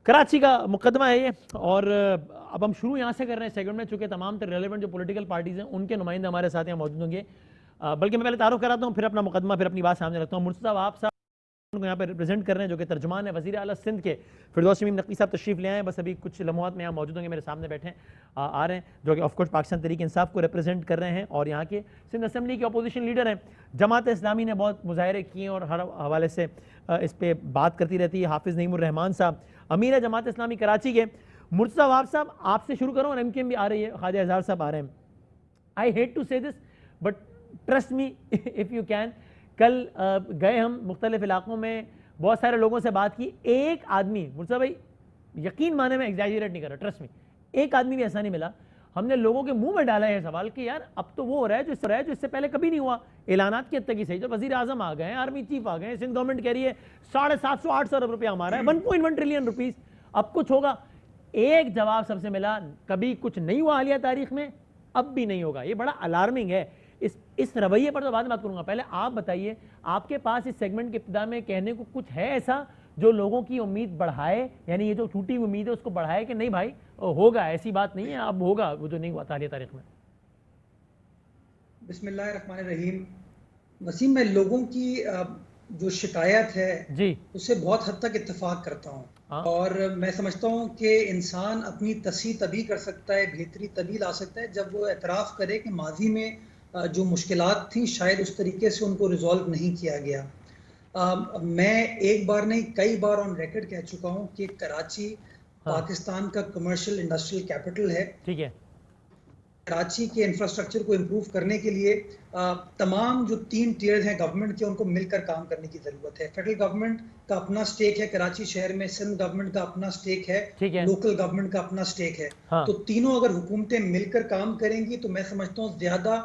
कराची का मुकदमा है ये। और अब हम शुरू यहाँ से कर रहे हैं सेगमेंट में, चूंकि तमाम रेलेवेंट जो पॉलिटिकल पार्टीज़ हैं उनके नुमाइंदे हमारे साथ यहाँ मौजूद होंगे। बल्कि मैं पहले तारुफ कराता हूँ, फिर अपना मुकदमा, फिर अपनी बात सामने रखता हूँ। मुर्तज़ा वहाब साहब को यहाँ पे रिप्रेजेंट कर रहे हैं, जो कि तर्जुमान है वज़ीर आला सिंध के फिरदौस शमीम नकवी साहब तशरीफ़ ले आए हैं। बस अभी कुछ लम्हात में यहाँ मौजूद होंगे, मेरे सामने बैठे हैं, आ रहे हैं, जो कि ऑफकोर्स पाकिस्तान तहरीक इंसाफ को रिप्रेजेंट कर रहे हैं और यहाँ के सिंध असम्बली के अपोजिशन लीडर हैं। जमात इस्लामी ने बहुत मुजाहरे किए हैं और हर हवाले से इस पर बात करती रहती है। हाफिज़ नईमुर रहमान साहब अमीर है जमात इस्लामी कराची के। मुर्तज़ा वहाब साहब आपसे शुरू करूँ और MKM भी आ रही है, ख्वाजा एजाज साहब आ रहे हैं। आई हेट टू से this but trust me if you can. कल गए हम मुख्तलिफ इलाकों में, बहुत सारे लोगों से बात की, एक आदमी, मुर्तज़ा भाई यकीन माने मैं एग्जैजरेट नहीं कर रहा, ट्रस्ट मी, एक आदमी भी ऐसा नहीं मिला। हमने लोगों के मुंह में डाला है सवाल कि यार अब तो वो हो रहा है जो इससे पहले कभी नहीं हुआ। ऐलानात की हद तक ही सही, जब वज़ीर आज़म आ गए, आर्मी चीफ आ गए, सिंध गवर्नमेंट कह रही है 750-800 अरब रुपया हमारा है, 1.1 ट्रिलियन रुपीज़, अब कुछ होगा। एक जवाब सबसे मिला, कभी कुछ नहीं हुआ हालिया तारीख में, अब भी नहीं होगा। ये बड़ा अलार्मिंग है। इस रवैये पर तो बाद में बात करूंगा, पहले आप बताइए, आपके पास इस सेगमेंट के इब्तिदा में कहने को कुछ है ऐसा जो लोगों की उम्मीद बढ़ाए, यानी ये जो टूटी हुई उम्मीद है उसको बढ़ाए कि नहीं भाई होगा, ऐसी बात नहीं है, अब होगा वो जो नहीं हुआ हालिया तारीख में। बिस्मिल्लाहिर्रहमानिर्रहीम। वसीम, मैं लोगों की जो शिकायत है जी, उससे बहुत हद तक इत्तेफाक करता हूँ। हाँ, और मैं समझता हूँ कि इंसान अपनी तस्ही तभी कर सकता है, बेहतरी तभी ला सकता है जब वो एतराफ़ करे कि माजी में जो मुश्किलात थी शायद उस तरीके से उनको रिजॉल्व नहीं किया गया। मैं एक बार नहीं कई बार ऑन रिकॉर्ड कह चुका हूँ कि कराची हाँ, पाकिस्तान का कमर्शियल इंडस्ट्रियल कैपिटल है। ठीक है, कराची के इंफ्रास्ट्रक्चर को इम्प्रूव करने के लिए तमाम जो 3 टियर्स हैं गवर्नमेंट के, उनको मिलकर काम करने की ज़रूरत है। फेडरल गवर्नमेंट का अपना स्टेक है कराची शहर में, सिंध गवर्नमेंट का अपना स्टेक है, ठीक है, लोकल गवर्नमेंट का अपना स्टेक है। हाँ। तो तीनों अगर हुकूमतें मिलकर काम करेंगी तो मैं समझता हूँ ज़्यादा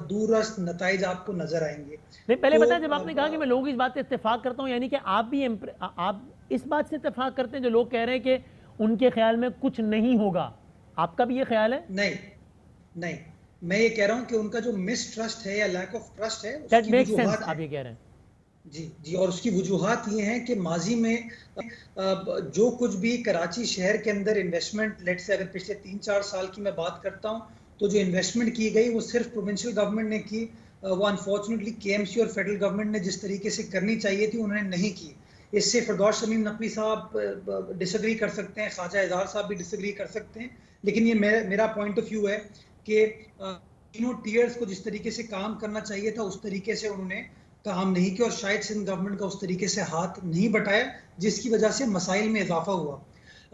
दूरअस्त नताइज आपको नजर आएंगे। नहीं, पहले तो बताएं, जब आपने कहा कि मैं लोगों की इस बात से इत्तेफाक करता हूं, यानी कि आप भी आप इस बात से इत्तेफाक करते हैं जो लोग कह रहे हैं कि उनके ख्याल में कुछ नहीं होगा, आपका भी ये ख्याल है? नहीं, नहीं, मैं ये कह रहा हूँ कि उनका जो मिसट्रस्ट है या लैक ऑफ ट्रस्ट है दैट उसकी मेक सेंस, वजूहात आप है। ये कह रहे हैं। जी जी, और उसकी वजूहात ये हैं कि माजी में जो कुछ भी कराची शहर के अंदर इन्वेस्टमेंट, लेट से अगर पिछले 3-4 साल की मैं बात करता हूँ, तो जो इन्वेस्टमेंट की गई वो सिर्फ प्रोविंशियल गवर्नमेंट ने की। वो अनफॉर्चुनेटली KMC और फेडरल गवर्नमेंट ने जिस तरीके से करनी चाहिए थी उन्होंने नहीं की। इससे फिरदौस शमीम नकवी साहब डिसएग्री कर सकते हैं, ख्वाजा एजाज साहब भी डिसएग्री कर सकते हैं, लेकिन ये मेरा पॉइंट ऑफ व्यू है कि तीनों टीयर्स को जिस तरीके से काम करना चाहिए था उस तरीके से उन्होंने काम नहीं किया, और शायद सिंध गवर्नमेंट का उस तरीके से हाथ नहीं बटाया, जिसकी वजह से मसाइल में इजाफा हुआ।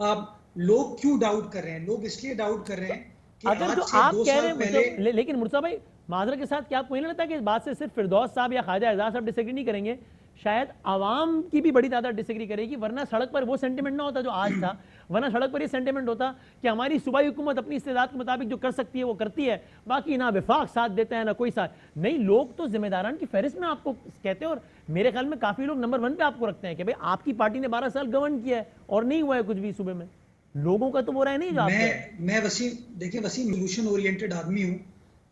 अब लोग क्यों डाउट कर रहे हैं? लोग इसलिए डाउट कर रहे तो हैं कि अगर जो आज से आप 2 कह रहे साल हैं पहले लेकिन मुर्तज़ा भाई, माजरत के साथ, क्या आपको नहीं लगता कि इस बात से सिर्फ फिरदौस साहब या ख्वाजा एजाज साहब डिसएग्री नहीं करेंगे, शायद आवाम की भी बड़ी तादाद डिसएग्री करेगी? वरना सड़क पर वो सेंटिमेंट ना होता जो आज था, वरना सड़क पर ये सेंटिमेंट होता कि हमारी सूबाई हुकूमत अपनी इस्तेदाद के मुताबिक जो कर सकती है वो करती है, बाकी ना विफाक साथ देता है ना कोई साथ नहीं। लोग तो जिम्मेदारान की फहरिस्त में आपको कहते हैं, और मेरे ख्याल में काफ़ी लोग नंबर 1 पे आपको रखते हैं कि भाई आपकी पार्टी ने 12 साल गवर्न किया है और नहीं हुआ है कुछ भी सूबे में। लोगों का तो वो राय नहीं जो आप कह रहे हैं। मैं वसीम, देखिए वसीम, सोल्यूशन ओरिएंटेड आदमी हूँ।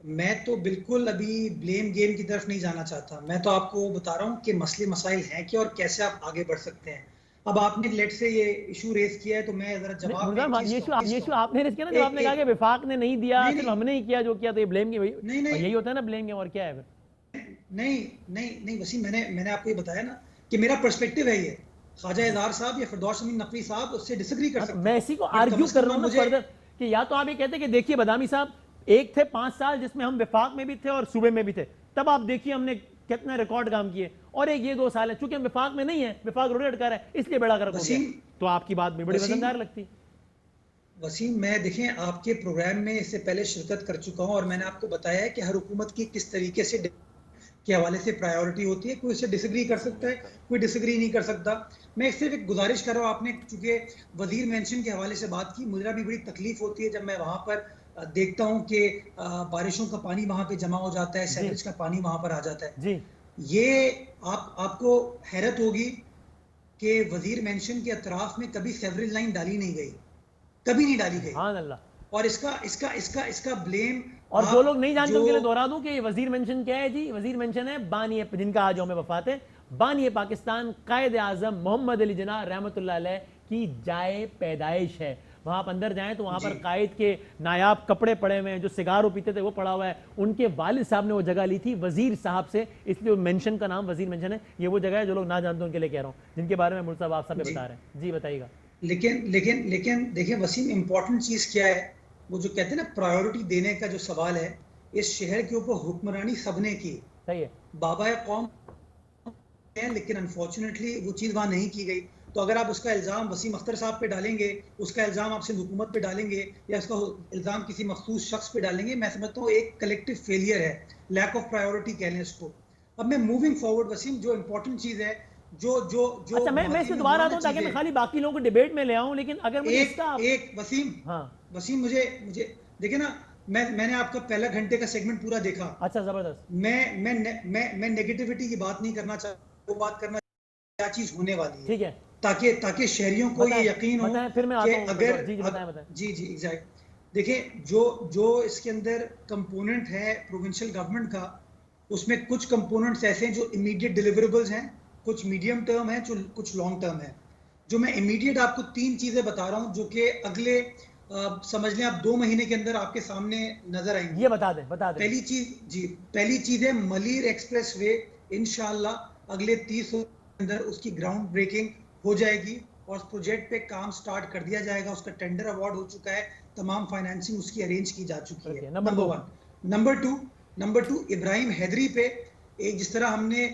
मैं तो बिल्कुल अभी ब्लेम गेम की तरफ नहीं जाना चाहता। मैं तो आपको बता रहा हूँ कि मसले मसाइल हैं क्या और कैसे आप आगे बढ़ सकते हैं। अब आपने लेट से ये इशू रेज किया है तो मैं जरा जवाब में एक मुर्गा, चीज ये इशू आपने रेज किया ना, जब एक आपने कहा कि एक विफाक ने नहीं दिया, नहीं सिर्फ नहीं हमने ही किया जो किया, तो ये ब्लेम की, नहीं और नहीं यही होता है ना ब्लेम गेम, और क्या है फिर? नहीं नहीं नहीं वसीम, मैंने आपको ये बताया ना कि मेरा पर्सपेक्टिव है ये। ख्वाजा एजार साहब या फिरदौस शमीम नकवी साहब उससे डिसएग्री कर हाँ, तो सकते मैं हैं, इसी को बट आर्ग्यू कर कम रहा हूँ ना मुझे फर्दर, कि या तो आप ये कहते हैं कि देखिए बदामी साहब, एक थे 5 साल जिसमें हम विफाक में भी थे और सूबे में भी थे, तब आप देखिए हमने कितना रिकॉर्ड काम किए, और एक ये 2 साल है, चूंकि हम विफाक में नहीं है, विफाक रोटेट कर रहा है, इसलिए बड़ा गर्क हो गया। वसीम तो आपकी बात भी बड़ी वसीम वजनदार लगती। वसीम, मैं देखें आपके प्रोग्राम में इससे पहले शिरकत कर चुका हूं और मैंने आपको बताया है कि हर हुकूमत की किस तरीके से के हवाले से प्रायोरिटी होती है। कोई इससे डिसएग्री कर सकता है, कोई डिसएग्री नहीं कर सकता। मैं सिर्फ एक गुजारिश कर रहा हूँ, आपने चूंकि वजीर मेंशन के हवाले से बात की, मुझे भी बड़ी तकलीफ होती है जब मैं वहां पर देखता हूँ कि बारिशों का पानी वहां पे जमा हो जाता है, जी, सैवरेज का पानी वहां पर आ जाता है। जी, ये आपको हैरत होगी कि वजीर मेंशन के अतराफ में कभी सेवरेज लाइन डाली नहीं गई, कभी नहीं डाली गई। सुभान अल्लाह। और इसका इसका इसका इसका ब्लेम और जो आप लोग नहीं जानते जो उनके लिए दोहरा दूं कि वजीर मेंशन क्या है जी, वजीर मेंशन है बानी है जिनका आज हमें वफात है, बानी पाकिस्तान कायद आजम मोहम्मद अली जिन्ना रहमतुल्लाह अलैह की जाए पैदाइश है। वहां आप अंदर जाएं तो वहां पर कायद के नायाब कपड़े पड़े हुए हैं, जो सिगारो पीते थे वो पड़ा हुआ है। उनके वालिद साहब ने वो जगह ली थी वजीर साहब से, इसलिए मेंशन का नाम वजीर मेंशन है। ये वो जगह है जो लोग ना जानते उनके लिए कह रहा हूँ, जिनके बारे में मुर्तज़ा आप सब बता रहे हैं। जी बताइएगा। लेकिन देखिए वसीम, इंपॉर्टेंट चीज क्या है, वो जो कहते हैं ना प्रायोरिटी देने का जो सवाल है, इस शहर के ऊपर हुक्मरानी सबने की, सही है, बाबा कौम है, लेकिन अनफॉर्चुनेटली वो चीज वहां नहीं की गई। तो अगर आप उसका इल्जाम वसीम अख्तर साहब पे डालेंगे, उसका इल्जाम आप सिंध हुकूमत पे डालेंगे, या उसका इल्जाम किसी मखसूस शख्स पे डालेंगे, मैं समझता हूँ एक कलेक्टिव फेलियर है, लैक ऑफ प्रायोरिटी कह लें इसको। अब मैं मूविंग फॉरवर्ड वसीम, जो इंपॉर्टेंट चीज है, जो जो जो अच्छा मैं इससे दोबारा आता हूँ ताकि मैं खाली बाकी लोगों को डिबेट में ले आऊँ, लेकिन अगर मुझे एक वसीम, हाँ वसीम मुझे देखिए ना, मैंने आपका पहला घंटे का सेगमेंट पूरा देखा। अच्छा जबरदस्त। मैं नेगेटिविटी की बात नहीं करना चाहता, वो बात करना क्या चीज होने वाली है, ठीक है, ताकि शहरियों को ये यकीन हो फिर मैं कि आता हूं, अगर बताएं। जी एग्जैक्ट। देखिए जो इसके अंदर कंपोनेंट है प्रोविंशियल गवर्नमेंट का, उसमें कुछ कंपोनेंट्स ऐसे हैं जो इमीडिएट डिलीवरेबल्स हैं, कुछ मीडियम टर्म है, जो कुछ लॉन्ग टर्म है। जो मैं इमीडिएट आपको 3 चीजें बता रहा हूं, जो कि अगले समझ लें आप 2 महीने के अंदर आपके सामने नजर आएंगी। ये बता दें। पहली चीज है मलीर एक्सप्रेस वे, इंशाल्लाह अगले 30 अंदर उसकी ग्राउंड ब्रेकिंग हो जाएगी और उस प्रोजेक्ट पे काम स्टार्ट कर दिया जाएगा। उसका टेंडर अवार्ड हो चुका है, तमाम फाइनेंसिंग उसकी अरेंज की जा चुकी है। Number 1। Number two Ibrahim Haidari पे एक, जिस तरह हमने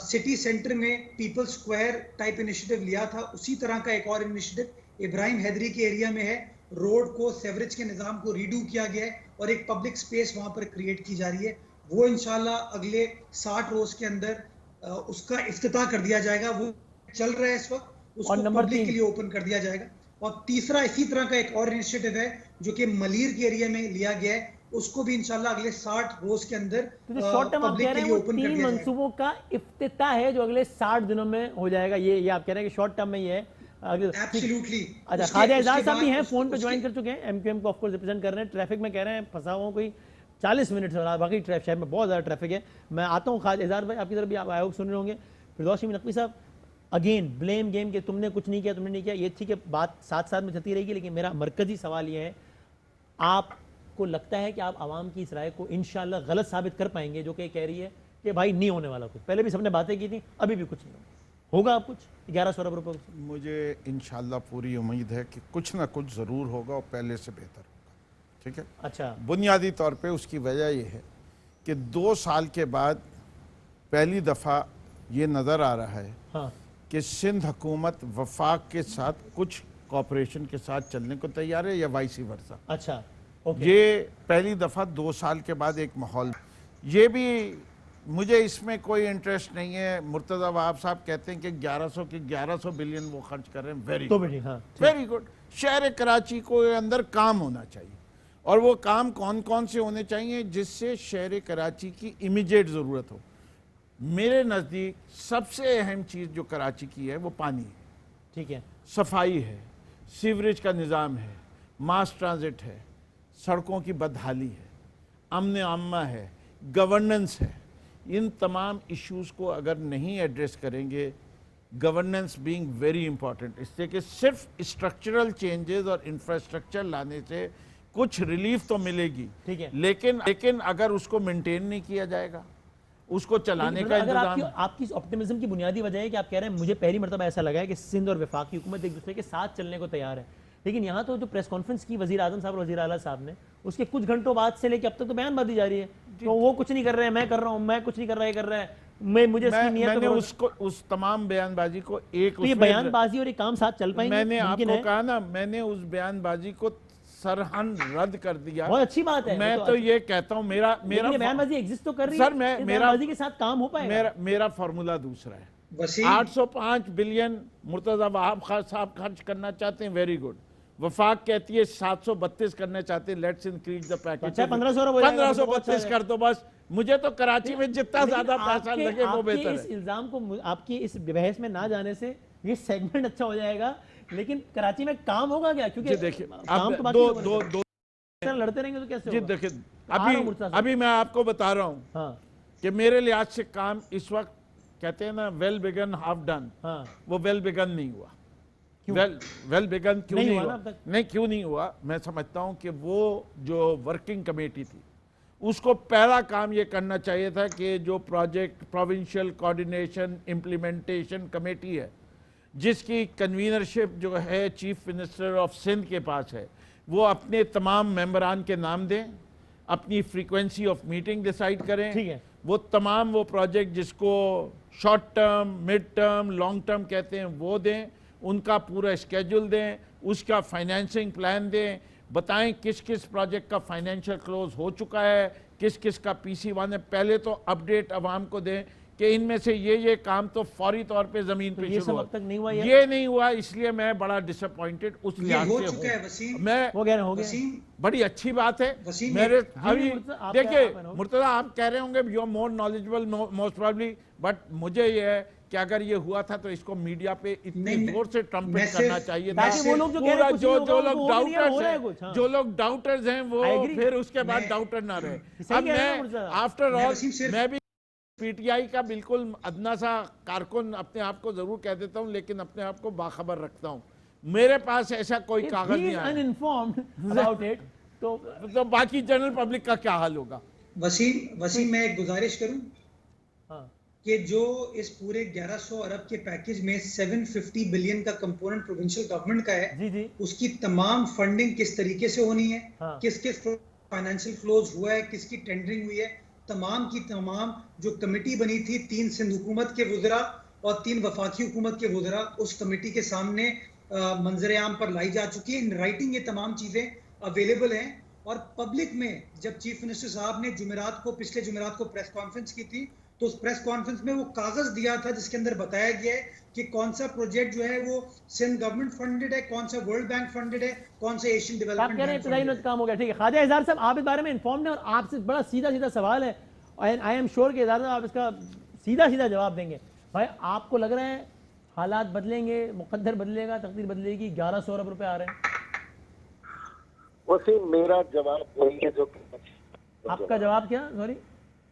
सिटी सेंटर में पीपल स्क्वायर टाइप इनिशिएटिव लिया था, उसी तरह का एक और इनिशिएटिव इब्राहिम हैदरी के एरिया में है। रोड को, सेवरेज के निज़ाम को रीडू किया गया है और एक पब्लिक स्पेस वहां पर क्रिएट की जा रही है। वो इंशाल्लाह अगले 60 रोज के अंदर उसका इफ्तिताह कर दिया जाएगा। वो चल रहा है इस वक्त, उसको पब्लिक के लिए ओपन कर दिया जाएगा। और तीसरा इसी तरह का एक और इनिशिएटिव है जो कि मलीर के एरिया में लिया गया है, उसको भी इंशाल्लाह अगले 60 रोज के अंदर पब्लिक के लिए ओपन कर दिया जाएगा। मंसूबों का इफ्तिताह है जो अगले 60 दिनों में हो जाएगा। ये आप कह रहे हैं कि शॉर्ट टर्म में ये है। एब्सोल्युटली। अच्छा, ख्वाजा एजाज साहब भी हैं, फोन पे ज्वाइन कर चुके हैं, एमक्यूएम को ऑफकोर्स रिप्रेजेंट कर रहे हैं। ट्रैफिक में कह रहे हैं फंसा हुआ कोई 40 मिनट से, बाकी शहर में बहुत ज़्यादा ट्रैफिक है। मैं आता हूँ ख्वाजा एजाज भाई, आपकी तरफ भी आप आयोग सुन रहे होंगे। फिरदौस नकवी साहब, अगेन ब्लेम गेम के तुमने कुछ नहीं किया, तुमने नहीं किया, ये ठीक है, बात साथ साथ में चलती रहेगी, लेकिन मेरा मरकजी सवाल ये है, आपको लगता है कि आप आवाम की इस राय को इंशाल्लाह गलत साबित कर पाएंगे जो कि कह रही है कि भाई नहीं होने वाला कुछ? पहले भी सबने बातें की थी, अभी भी कुछ नहीं होगा आप कुछ 1100 अरब रुपये? मुझे इंशाल्लाह पूरी उम्मीद है कि कुछ ना कुछ ज़रूर होगा और पहले से बेहतर होगा। ठीक है, अच्छा, बुनियादी तौर पे उसकी वजह यह है कि 2 साल के बाद पहली दफ़ा ये नज़र आ रहा है हाँ, कि सिंध हुकूमत वफाक के साथ कुछ कॉपरेशन के साथ चलने को तैयार है या वाइसी वर्सा। अच्छा, ओके। ये पहली दफ़ा 2 साल के बाद एक माहौल, ये भी मुझे इसमें कोई इंटरेस्ट नहीं है। मुर्तज़ा वहाब साहब कहते हैं कि 1100 बिलियन वो खर्च कर रहे हैं, वेरी गुड। शहर कराची को अंदर काम होना चाहिए, और वो काम कौन कौन से होने चाहिए जिससे शहर कराची की इमीडिएट ज़रूरत हो। मेरे नज़दीक सबसे अहम चीज़ जो कराची की है वो पानी है, ठीक है, सफाई है, सीवरेज का निज़ाम है, मास ट्रांजिट है, सड़कों की बदहाली है, अमन आम्मा है, गवर्नेंस है। इन तमाम इश्यूज़ को अगर नहीं एड्रेस करेंगे, गवर्नेंस बीइंग वेरी इंपॉर्टेंट, इससे कि सिर्फ स्ट्रक्चरल चेंजेस और इंफ्रास्ट्रक्चर लाने से कुछ रिलीफ तो मिलेगी, ठीक है, लेकिन अगर उसको मेंटेन नहीं किया जाएगा, उसको चलाने का इंतजाम। आपकी ऑप्टिमिज्म की बुनियादी वजह है कि आप कह रहे हैं मुझे पहली मरतबा ऐसा लगा है कि सिंध और वफाकी हुकूमत एक दूसरे के साथ चलने को तैयार है, लेकिन यहाँ तो जो प्रेस कॉन्फ्रेंस की वजीर आजम साहब और वजीर आला साहब ने, उसके कुछ घंटों बाद से लेकर अब तक तो बयानबाजी जारी है, तो वो कुछ नहीं कर रहे हैं, मैं कर रहा हूँ, मैं कुछ नहीं कर रहा, ये कर रहा है, मैंने उसको, उस तमाम बयानबाजी को एक, तो ये बयानबाजी और ये काम साथ चल पाएंगे? मैंने आपको कहा ना, मैंने उस बयानबाजी को सरहन रद्द कर दिया। बहुत अच्छी बात है। मैं तो ये कहता हूँ, मेरा बयानबाजी एग्जिस्ट तो कर रही है सर, मैं बयानबाजी के साथ काम हो पाएगा। मेरा फॉर्मूला दूसरा है। 805 बिलियन मुर्तज़ा वहाब साहब खर्च करना चाहते हैं, वेरी गुड। वफाक कहती है 732 करना चाहते हैं, लेट्स इंक्रीज द पैकेज, 1532 कर दो बस। मुझे तो कराची में जितना ज्यादा पैसा लगे वो बेहतर है। इस इल्जाम को, आपकी इस बहस में ना जाने से ये सेगमेंट अच्छा हो जाएगा, लेकिन कराची में काम होगा क्या? क्योंकि देखिए, काम तो दो लड़ते रहेंगे तो कैसे होगा? देखिए, अभी मैं आपको बता रहा हूँ कि मेरे लिहाज से काम इस वक्त कहते हैं ना वेल बिगन हाफ डन, हाँ वो वेल बिगन नहीं हुआ। क्यों? वेल बिगन क्यों नहीं नहीं हुआ ना हुआ? अब तक? नहीं, क्यों नहीं हुआ? मैं समझता हूं कि वो जो वर्किंग कमेटी थी उसको पहला काम ये करना चाहिए था कि जो project provincial coordination implementation committee है, जिसकी कन्वीनरशिप जो है चीफ मिनिस्टर ऑफ सिंध के पास है, वो अपने तमाम मेंबरान के नाम दें, अपनी फ्रीक्वेंसी ऑफ मीटिंग डिसाइड करें। ठीक है। वो तमाम वो प्रोजेक्ट जिसको short term, mid term, long term कहते हैं वो दें, उनका पूरा स्केड्यूल दें, उसका फाइनेंसिंग प्लान दें, बताएं किस किस प्रोजेक्ट का फाइनेंशियल क्लोज हो चुका है, किस किस का PC1 है। पहले तो अपडेट अवाम को दें कि इनमें से ये काम तो फौरी तौर पे जमीन पे ये शुरू सब हुआ। अब तक नहीं हुआ यार? ये नहीं हुआ, इसलिए मैं बड़ा डिसअपॉइंटेड उस ये लिहाज हो से चुका है हूं। वसीम। मैं वो कह रहे हो गया। वसीम, बड़ी अच्छी बात है। वसीम मेरे अभी मुर्तज़ा, आप देखिए क्या- आप- मुर्तज़ा, आप कह रहे होंगे you are more knowledgeable most probably, but मुझे ये है कि अगर ये हुआ था तो इसको मीडिया पे इतनी नहीं, जोर से ट्रम्पेट मैं करना सिर्फ- चाहिए था। ताकि वो लोग जो कह रहे पूरा हैं कुछ जो नहीं होगा, जो उनको लोग हो भी नहीं रहा, हो डाउटर्स रहा है हैं, कुछ, हाँ। जो लोग डाउटर्स हैं वो I agree। फिर उसके बाद मैं- डाउटर ना रहे। सही अब कह रहे हैं मैं मुर्तज़ा। आफ्टर मैं ऑल वसीम सिर्फ- मैं भी PTI का बिल्कुल अदना सा कारकुन अपने आप को जरूर कह देता हूं, लेकिन अपने आप को बाखबर रखता हूं। मेरे पास ऐसा कोई If कागज he नहीं is आया। uninformed about it, तो तो बाकी जनरल पब्लिक का क्या हाल होगा? वसीम मैं एक गुजारिश करूं हाँ कि जो इस पूरे 1100 अरब के पैकेज में 750 बिलियन का कंपोनेंट प्रोविंशियल गवर्नमेंट का है, जी जी उसकी तमाम फंडिंग किस तरीके से होनी है, हाँ। किस किस फाइनेंशियल फ्लोज हुआ है, किसकी टेंडरिंग हुई है, तमाम की तमाम जो कमेटी बनी थी 3 सिंध हुकूमत के वुज़रा और 3 वफाकी हुकूमत के वुज़रा, उस कमेटी के सामने मंजर आम पर लाई जा चुकी है। इन राइटिंग ये तमाम चीजें अवेलेबल हैं। और पब्लिक में जब चीफ मिनिस्टर साहब ने पिछले जुमेरात को प्रेस कॉन्फ्रेंस की थी, तो उस प्रेस कॉन्फ्रेंस में वो कागज दिया था जिसके अंदर बताया गया है कि कौन सा प्रोजेक्ट जो है वो सिंध गवर्नमेंट फंडेड है, कौन सा वर्ल्ड बैंक फंडेड है, कौन सा एशियन आप डेवलपमेंट कह रहे हैं बैंक इब्तदाई फंडेड नोट है। काम हो गया, ठीक है। ख्वाजा इज़हार साहब, आप इस बारे में इन्फॉर्म्ड हैं और आपसे बड़ा सीधा सीधा सवाल है, आई एम श्योर कि इज़हार साहब आप इसका सीधा सीधा जवाब देंगे। भाई आपको लग रहा है हालात बदलेंगे, मुकद्दर बदलेगा, तकदीर बदलेगी, 1100 अरब रुपए आ रहे हैं? वसीम, मेरा जवाब वही है जो आपका जवाब क्या? सॉरी,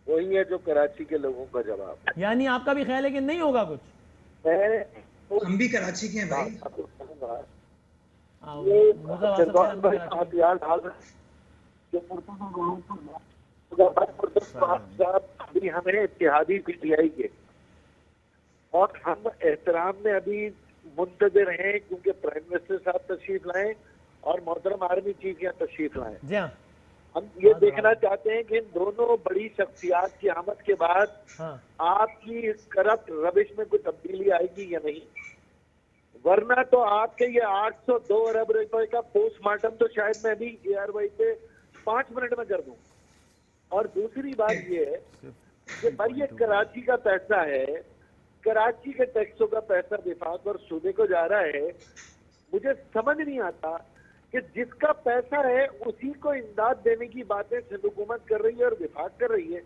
वही है जो कराची के लोगों का जवाब। यानी आपका भी ख्याल है कि नहीं होगा कुछ? हम भी कराची के हैं भाई। हाँ, ये मुर्तज़ा वासफ़ शहजाद साहब भाई का- हथियार डाल रहे हैं कि मुर्तज़ा लोगों को अभी हमें इत्तेहादी PTI के, और हम एहतराम में अभी मुंतज़िर हैं क्योंकि प्राइम मिनिस्टर साहब तशरीफ लाएं और मोहतरम आर्मी चीफ यहाँ तशरीफ लाएं। जी हाँ हम ये देखना चाहते हैं कि इन दोनों बड़ी शख्सियात की आमद के बाद हाँ आपकी इस करप्ट रविश में कोई तब्दीली आएगी या नहीं, वरना तो आपके ये 802 अरब रुपए का पोस्टमार्टम तो शायद मैं भी ARY पे 5 मिनट में कर दूं। और दूसरी बात ये है कि भाई ये कराची का पैसा है, कराची के टैक्सों का पैसा विफाक और सूबे को जा रहा है। मुझे समझ नहीं आता कि जिसका पैसा है उसी को इमदाद देने की बातें सिंध हुकूमत कर रही है और विफाक कर रही है,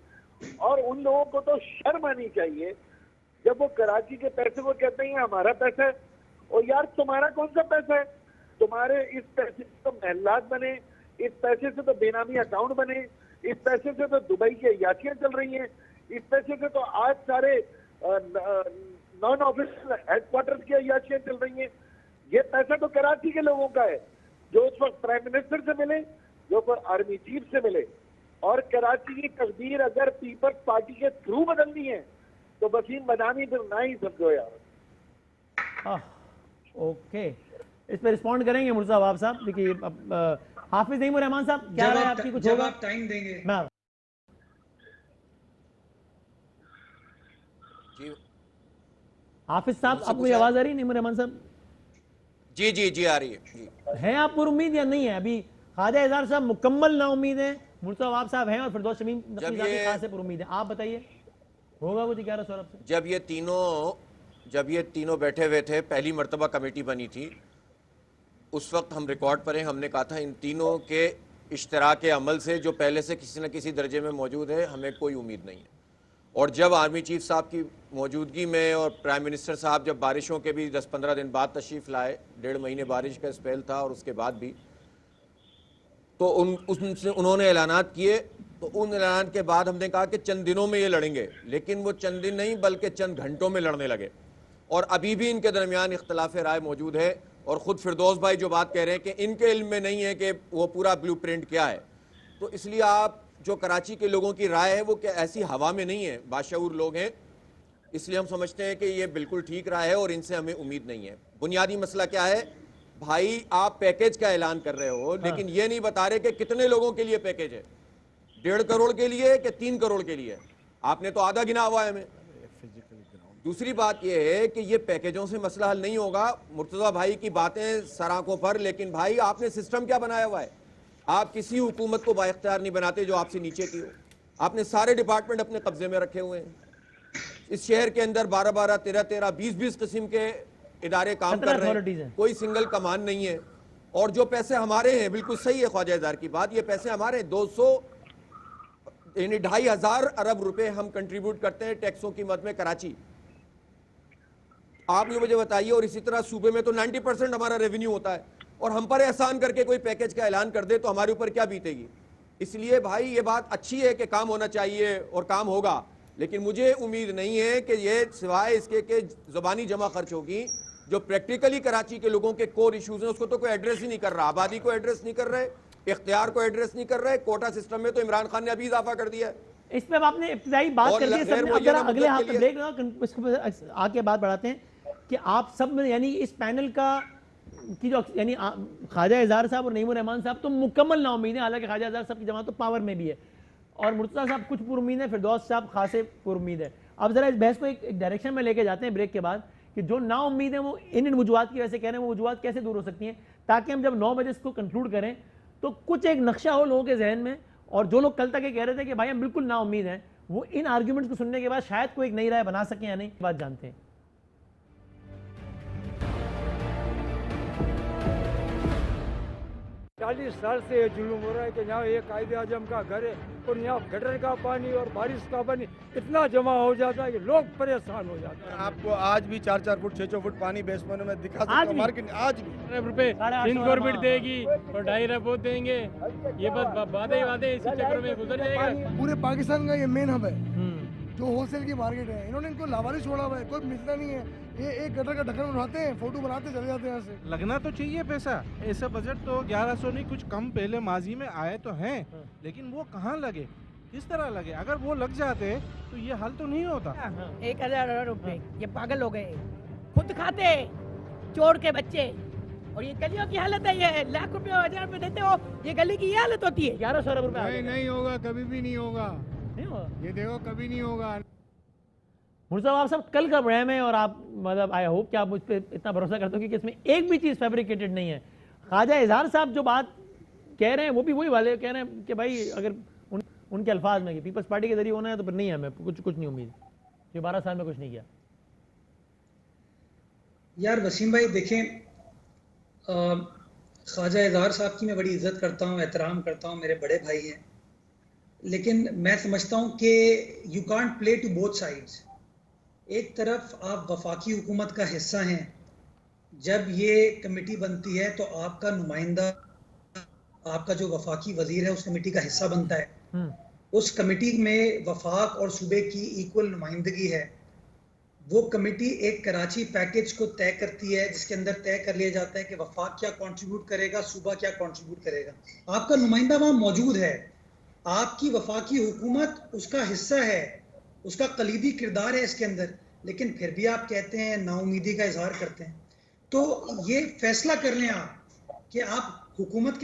और उन लोगों को तो शर्म आनी चाहिए जब वो कराची के पैसे को कहते हैं हमारा पैसा है। और यार तुम्हारा कौन सा पैसा है? तुम्हारे इस पैसे से तो महलात बने, इस पैसे से तो बेनामी अकाउंट बने, इस पैसे से तो दुबई की अयाशियां चल रही हैं, इस पैसे से तो आज सारे नॉन ऑफिशियल हेडक्वार्टर्स की अयाशियां चल रही हैं। ये पैसा तो कराची के लोगों का है, जो उस वक्त प्राइम मिनिस्टर से मिले, जो आर्मी चीफ से मिले। और कराची की तकदीर अगर पीपल्स पार्टी के थ्रू बदलनी है तो वसीम बदामी फिर ना ही समझो यार। ओके, इस पर रिस्पॉन्ड करेंगे मुर्तज़ा वाब साहब। देखिए अब हाफिज नईमुर रहमान साहब, क्या राय आपकी? कुछ जब होगा? आप टाइम देंगे। मैं जी हाफिज साहब, मुझसे आपको मुझे पूछा है? आवाज आ रही है? नईमुर रहमान साहब, जी जी जी आ रही है जी। हैं आप पर उम्मीद या नहीं है? अभी ख्वाजा इज़हार साहब मुकम्मल ना उम्मीद है, मुर्तज़ा वाब साहब हैं और फिरदौस शमीम नकवी ये- खास से पर उम्मीद है। आप बताइए, होगा कुछ 1100 अरब से? जब ये तीनों बैठे हुए थे, पहली मर्तबा कमेटी बनी थी, उस वक्त हम रिकॉर्ड पर हैं, हमने कहा था इन तीनों के इश्तराक अमल से जो पहले से किसी न किसी दर्जे में मौजूद है, हमें कोई उम्मीद नहीं है। और जब आर्मी चीफ साहब की मौजूदगी में और प्राइम मिनिस्टर साहब जब बारिशों के भी 10-15 दिन बाद तशरीफ़ लाए, 1.5 महीने बारिश का स्पेल था और उसके बाद भी, तो उन्होंने ऐलानात किए, तो उन ऐलान के बाद हमने कहा कि चंद दिनों में ये लड़ेंगे, लेकिन वो चंद दिन नहीं बल्कि चंद घंटों में लड़ने लगे। और अभी भी इनके दरमियान इख्तलाफ राय मौजूद है। और ख़ुद फिरदौस भाई जो बात कह रहे हैं कि इनके इल्म में नहीं है कि वो पूरा ब्लूप्रिंट क्या है, तो इसलिए आप जो कराची के लोगों की राय है वो क्या ऐसी हवा में नहीं है, बाशऊर लोग हैं, इसलिए हम समझते हैं कि ये बिल्कुल ठीक राय है और इनसे हमें उम्मीद नहीं है। बुनियादी मसला क्या है भाई, आप पैकेज का ऐलान कर रहे हो लेकिन ये नहीं बता रहे कि कितने लोगों के लिए पैकेज है, 1.5 करोड़ के लिए कि 3 करोड़ के लिए। आपने तो आधा गिना हुआ है हमें। दूसरी बात यह है कि ये पैकेजों से मसला हल नहीं होगा। मुर्तज़ा भाई की बातें सराखों पर, लेकिन भाई आपने सिस्टम क्या बनाया हुआ है? आप किसी हुकूमत को बाइख्तियार नहीं बनाते जो आपसे नीचे की हो। आपने सारे डिपार्टमेंट अपने कब्जे में रखे हुए हैं। इस शहर के अंदर 12-12, 13-13, 20-20 किस्म के इदारे काम कर रहे हैं, कोई सिंगल कमान नहीं है। और जो पैसे हमारे हैं, बिल्कुल सही है ख्वाजा इज़हार की बात, ये पैसे हमारे 2,500 अरब रुपए हम कंट्रीब्यूट करते हैं टैक्सों की मद में कराची। आप ये मुझे बताइए। और इसी तरह सूबे में तो 90% हमारा रेवेन्यू होता है, और हम पर एहसान करके कोई पैकेज का ऐलान कर दे तो हमारे ऊपर क्या बीतेगी। इसलिए भाई ये बात अच्छी है कि काम होना चाहिए और काम होगा, लेकिन मुझे उम्मीद नहीं है कि ये सिवाय इसके कि ज़बानी जमा खर्च होगी, जो प्रैक्टिकली कराची के लोगों के कोर इश्यूज हैं उसको तो कोई एड्रेस ही नहीं कर रहा। आबादी को एड्रेस नहीं कर रहे, इख्तियार को एड्रेस नहीं कर रहे। कोटा सिस्टम में तो इमरान खान ने अभी इजाफा कर दिया है। इस पे अब आपने इब्तिदाई बात कर दी है, सबने अब जरा अगले हाथ पे ब्रेक इसको आके बात बढ़ाते हैं कि आप सब में यानी इस पैनल का की जो यानी ख्वाजा इज़हार साहब और नईमुर रहमान साहब तो मुकम्मल नाउमीद हैं, हालांकि ख्वाजा इज़हार साहब की जमात तो पावर में भी है और मुर्तज़ा साहब कुछ पुरुमीद है, फिरदौस साहब खासे पुरुमीद है। अब जरा इस बहस को एक डायरेक्शन में लेके जाते हैं ब्रेक के बाद कि जो नाउमीद है वो इन वजूहात की वजह से कह रहे हैं, वो वजूहात कैसे दूर हो सकती हैं, ताकि हम जब 9 बजे इसको कंक्लूड करें तो कुछ एक नक्शा हो लोगों के जहन में। और जो लोग कल तक ये कह रहे थे कि भाई हम बिल्कुल नाउमीद हैं, वो इन आर्ग्यूमेंट्स को सुनने के बाद शायद कोई एक नई राय बना सकें या नहीं, बात जानते हैं। 40 साल से ये जुल्म हो रहा है कि यहाँ ये कायदे आजम का घर है और यहाँ गटर का पानी और बारिश का पानी इतना जमा हो जाता है कि लोग परेशान हो जाते हैं। आपको आज भी 4-4 फुट 6-6 फुट पानी बेसमेंट में दिखा सकते हैं मार्केट। आज भी रुपए गवर्नमेंट देगी और 2.5 अरब वो देंगे, ये बस वादे वादे इसी चक्कर में गुजर जाएगा। पूरे पाकिस्तान का ये मेन हब है जो होलसेल की मार्केट है, इन्होंने इनको लावारिस छोड़ा हुआ है, कोई मिलता नहीं है। ये एक गटर का ढक्कन उठाते हैं, फोटो बनाते चले जाते हैं। यहाँ से लगना तो चाहिए पैसा। ऐसा बजट तो 1100 नहीं कुछ कम पहले माजी में आए तो हैं, लेकिन वो कहाँ लगे, किस तरह लगे? अगर वो लग जाते तो ये हल तो नहीं होता। 1000 रुपए ये पागल हो गए, खुद खाते चोर के बच्चे। और ये गलियों की हालत है, ये लाख रुपए 1000 रुपए देते हो, ये गली की ये हालत होती है। 1100 अरब रुपए नहीं होगा, कभी भी नहीं होगा, नहीं होगा, ये देखो कभी नहीं होगा। मुर्तज़ा आप सब कल का बयान है और आप मतलब आई होप कि आप मुझ पर इतना भरोसा करते हो कि इसमें एक भी चीज़ फैब्रिकेटेड नहीं है। ख्वाजा इज़हार साहब जो बात कह रहे हैं वो भी वही वाले कह रहे हैं कि भाई अगर उनके अल्फाज में कि पीपल्स पार्टी के जरिए होना है तो फिर नहीं है, हमें कुछ नहीं उम्मीद, ये 12 साल में कुछ नहीं किया। यार वसीम भाई देखें, ख्वाजा इज़हार साहब की मैं बड़ी इज्जत करता हूँ, एहतराम करता हूँ, मेरे बड़े भाई हैं, लेकिन मैं समझता हूँ कि you can't play to both sides. एक तरफ आप वफाकी हुकूमत का हिस्सा हैं, जब ये कमेटी बनती है तो आपका नुमाइंदा, आपका जो वफाकी वजीर है उस कमेटी का हिस्सा बनता है। उस कमेटी में वफाक और सूबे की इक्वल नुमाइंदगी है। वो कमेटी एक कराची पैकेज को तय करती है जिसके अंदर तय कर लिया जाता है कि वफाक क्या कंट्रीब्यूट करेगा, सूबा क्या कंट्रीब्यूट करेगा। आपका नुमाइंदा वहाँ मौजूद है, आपकी वफाकी हुकूमत उसका हिस्सा है, उसका कलीदी किरदार है इसके अंदर, लेकिन फिर भी आप कहते हैं नाउमीदी का इजहार करते हैं। तो ये फैसला कर लें आप कि आप हुकूमत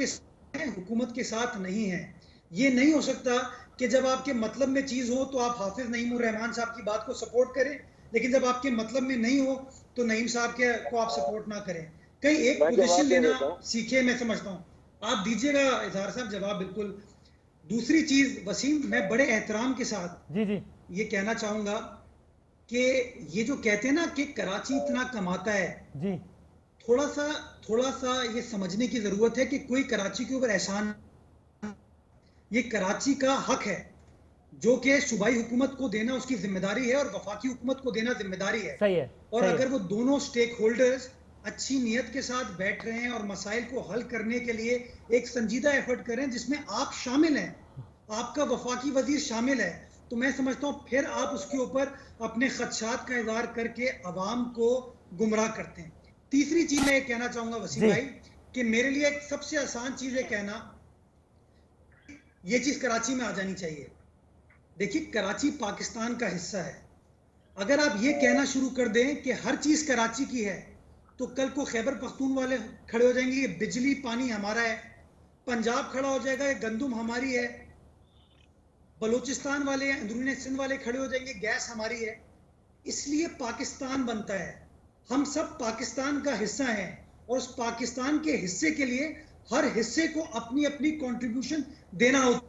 के साथ नहीं हैं। ये नहीं हो सकता कि जब आपके मतलब में चीज़ हो तो आप हाफिज नईमुर रहमान साहब की बात को सपोर्ट करें, लेकिन जब आपके मतलब में नहीं हो तो नईम साहब को आप सपोर्ट ना करें। कहीं एक पोजीशन लेना सीखे, मैं समझता हूँ। आप दीजिएगा इजहार साहब जवाब बिल्कुल। दूसरी चीज वसीम, मैं बड़े एहतराम के साथ जी ये कहना चाहूंगा कि ये जो कहते हैं ना कि कराची इतना कमाता है जी, थोड़ा सा ये समझने की जरूरत है कि कोई कराची के ऊपर एहसान, ये कराची का हक है जो कि सूबाई हुकूमत को देना उसकी जिम्मेदारी है और वफाकी हुकूमत को देना जिम्मेदारी है। सही है। और अगर वो दोनों स्टेक होल्डर्स अच्छी नीयत के साथ बैठ रहे हैं और मसाइल को हल करने के लिए एक संजीदा एफर्ट करें जिसमें आप शामिल हैं, आपका वफाकी वजीर शामिल है, तो मैं समझता हूँ फिर आप उसके ऊपर अपने खदशात का इजहार करके अवाम को गुमराह करते हैं। तीसरी चीज मैं ये कहना चाहूंगा वसीम भाई कि मेरे लिए एक सबसे आसान चीज है कहना, ये चीज कराची में आ जानी चाहिए। देखिए, कराची पाकिस्तान का हिस्सा है। अगर आप ये कहना शुरू कर दें कि हर चीज कराची की है, तो कल को खैबर पख्तूनख्वा वाले खड़े हो जाएंगे, ये बिजली पानी हमारा है। पंजाब खड़ा हो जाएगा, ये गंदुम हमारी है। बलूचिस्तान वाले, अंदरूनी सिंध वाले खड़े हो जाएंगे, गैस हमारी है। इसलिए पाकिस्तान बनता है। हम सब पाकिस्तान का हिस्सा हैं और उस पाकिस्तान के हिस्से के लिए हर हिस्से को अपनी अपनी कंट्रीब्यूशन देना होता।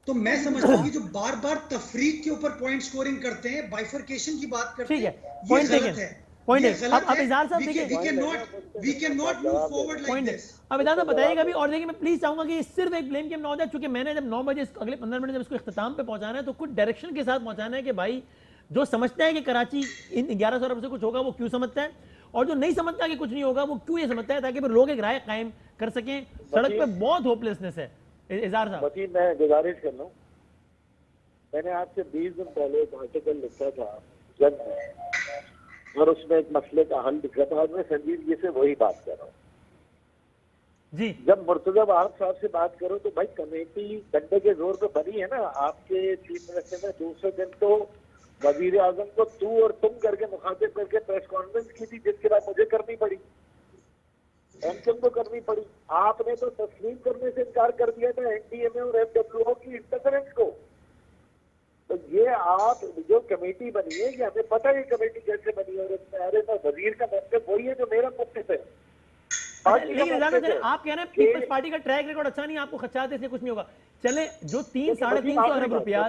तो मैं समझता हूँ कि जो बार बार तफरीक के ऊपर पॉइंट स्कोरिंग करते हैं, बाइफरकेशन की बात करते हैं, ये गलत है। पॉइंट है। अब इजाज़ साहब देखिए, we cannot move forward like this. अब इजाज़ साहब बताइएगा भी। और देखिए, मैं प्लीज चाहूंगा कि सिर्फ एक ब्लेम गेम ना हो जाए, चूंकि मैंने जब 9 बजे अगले 15 मिनट जब इसको इख्तिताम पे पहुंचाना है, तो कुछ डायरेक्शन के साथ पहुंचाना है कि भाई जो समझता है कि कराची इन 1100 अरब से कुछ होगा वो क्यों समझता है, और जो नहीं समझता कि कुछ नहीं होगा वो क्यों ये समझता है, ताकि फिर लोग एक राय कायम कर सकें। सड़क पे बहुत होपलेसनेस है। इज़हार साहब, वकील, मैं गुजारिश कर लूं, मैंने आपसे 20 दिन पहले एक आर्टिकल लिखा था जब में, और उसमें एक मसले का हल लिखा था, और मैं संजीदगी से वही बात कर रहा हूँ जी। जब मुर्तजा वहाब साहब से बात करो तो भाई कमेटी डंडे के जोर पे बनी है ना। आपके चीफ मिनिस्टर ने दूसरे दिन तो वजीर आजम को तू और तुम करके मुखातिब करके प्रेस कॉन्फ्रेंस की थी, जिसके बाद मुझे करनी पड़ी, एमकेएम को करनी पड़ी। आपने तो तस्लीम करने से इनकार कर दिया था एनडीएमए और एफडब्ल्यूओ की इंटरफेरेंस को। तो ये आप जो कमेटी बनी है, ये हमें पता है ये कमेटी कैसे बनी है, और इसमें अरे ना वजीर का मकसद वही है जो मेरा मकसद है। लेकिन आप कह रहे हैं पीपल्स पार्टी का ट्रैक रिकॉर्ड अच्छा नहीं, आपको खदशात इसलिए कुछ नहीं होगा। चले, जो 300-350 अरब रुपया